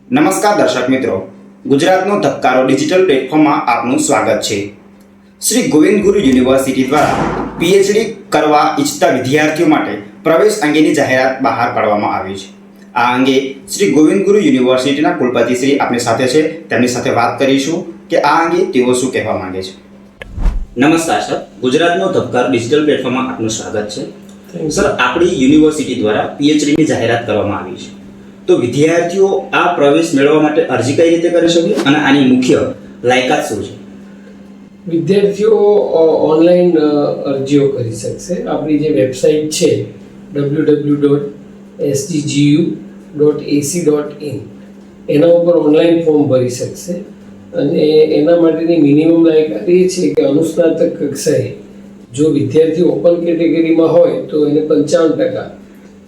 નમસ્કાર દર્શક મિત્રો, ગુજરાતનો ધબકારો ડિજિટલ પ્લેટફોર્મમાં આપનું સ્વાગત છે। શ્રી ગોવિંદ ગુરુ યુનિવર્સિટી દ્વારા પીએચડી કરવા ઈચ્છતા વિદ્યાર્થીઓ માટે પ્રવેશ અંગેની જાહેરાત બહાર પાડવામાં આવી છે। આ અંગે શ્રી ગોવિંદ ગુરુ યુનિવર્સિટીના કુલપતિ શ્રી આપણી સાથે છે, તેમની સાથે વાત કરીશું કે આ અંગે તેઓ શું કહેવા માંગે છે। નમસ્કાર સર, ગુજરાતનો ધબકારો ડિજિટલ પ્લેટફોર્મમાં આપનું સ્વાગત છે। સર, આપણી યુનિવર્સિટી દ્વારા પીએચડીની જાહેરાત કરવામાં આવી છે, તો વિદ્યાર્થીઓ આ પ્રવેશ મેળવવા માટે અરજી કઈ રીતે કરી શકે અને આની મુખ્ય લાયકાત શું છે? વિદ્યાર્થીઓ ઓનલાઈન અરજીઓ કરી શકશે। આપણી જે વેબસાઇટ છે www.sdgu.ac.in એના ઉપર ઓનલાઈન ફોર્મ ભરી શકશે અને એના માટેની મિનિમમ લાયકાત એ છે કે અનુસ્નાતક કક્ષાએ જો વિદ્યાર્થી ઓપન કેટેગરીમાં હોય તો એને 55%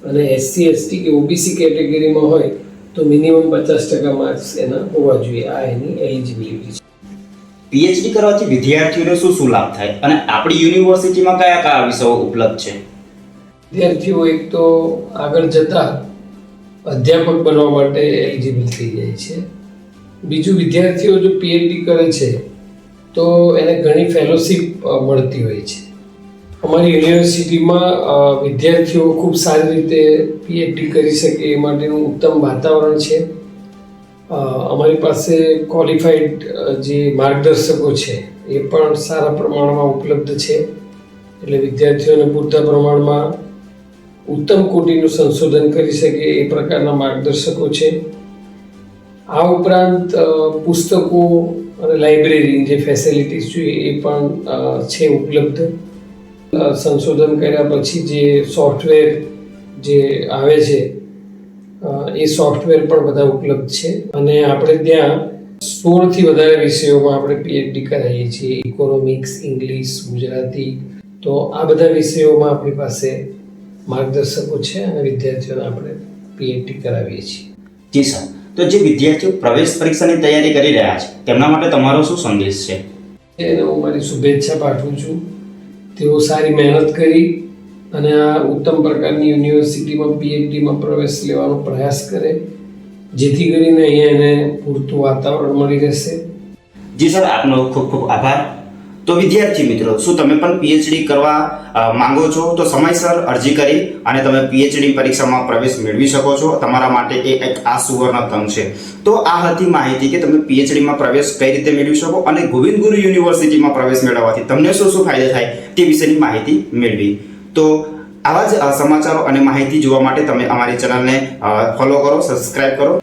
અને એસસી એસટી કે ઓબીસી કેટેગરીમાં હોય તો મિનિમમ 50% માર્ક્સ એના હોવા જોઈએ। આ એની એલિજિબિલિટી છે। પીએચડી કરવાથી વિદ્યાર્થીઓને શું શું લાભ થાય અને આપણી યુનિવર્સિટીમાં કયા કયા વિષયો ઉપલબ્ધ છે? વિદ્યાર્થીઓ એક તો આગળ જતા અધ્યાપક બનવા માટે એલિજિબલ થઈ જાય છે। બીજું, વિદ્યાર્થીઓ જો પીએચડી કરે છે તો એને ઘણી ફેલોશિપ મળતી હોય છે। અમારી યુનિવર્સિટીમાં વિદ્યાર્થીઓ ખૂબ સારી રીતે પીએચડી કરી શકે એ માટેનું ઉત્તમ વાતાવરણ છે। અમારી પાસે ક્વોલિફાઈડ જે માર્ગદર્શકો છે એ પણ સારા પ્રમાણમાં ઉપલબ્ધ છે, એટલે વિદ્યાર્થીઓને પૂરતા પ્રમાણમાં ઉત્તમ કોટીનું સંશોધન કરી શકે એ પ્રકારના માર્ગદર્શકો છે। આ ઉપરાંત પુસ્તકો અને લાઇબ્રેરી જે ફેસિલિટીઝ જોઈએ એ પણ છે ઉપલબ્ધ। સંશોધન કર્યા પછી જે સોફ્ટવેર જે આવે છે એ સોફ્ટવેર પણ બધા ઉપલબ્ધ છે અને આપણે ત્યાં 16થી વધારે વિષયોમાં આપણે પીએચડી કરાવીએ છીએ। ઇકોનોમિક્સ, ઇંગ્લિશ, ગુજરાતી, તો આ બધા વિષયોમાં આપણી પાસે માર્ગદર્શકો છે અને વિદ્યાર્થીઓને આપણે પીએચડી કરાવીએ છીએ। જી સર, તો જે વિદ્યાર્થીઓ પ્રવેશ પરીક્ષાની તૈયારી કરી રહ્યા છે તેમના માટે તમારો શું સંદેશ છે? એને હું મારી શુભેચ્છા પાઠવું છું। તેઓ સારી મહેનત કરી અને આ ઉત્તમ પ્રકારની યુનિવર્સિટીમાં પીએચડીમાં પ્રવેશ લેવાનો પ્રયાસ કરે, જેથી કરીને અહીંયા એને પૂરતું વાતાવરણ મળી રહેશે। જી સર, આપનો ખૂબ ખૂબ આભાર। તો વિદ્યાર્થી મિત્રો, શું તમે પણ પીએચડી કરવા માંગો છો તો સમયસર અરજી કરી અને તમે પીએચડી પરીક્ષામાં પ્રવેશ મેળવી શકો છો। તમારા માટે એ એક આ સુવર્ણ તક છે। તો આ હતી માહિતી કે તમે પીએચડીમાં પ્રવેશ કઈ રીતે મેળવી શકો અને ગોવિંદ ગુરુ યુનિવર્સિટીમાં પ્રવેશ મેળવવાથી તમને શું શું ફાયદા થાય તે વિશેની માહિતી મેળવી। તો આવા જ સમાચારો અને માહિતી જોવા માટે તમે અમારી ચેનલને ફોલો કરો, સબસ્ક્રાઇબ કરો।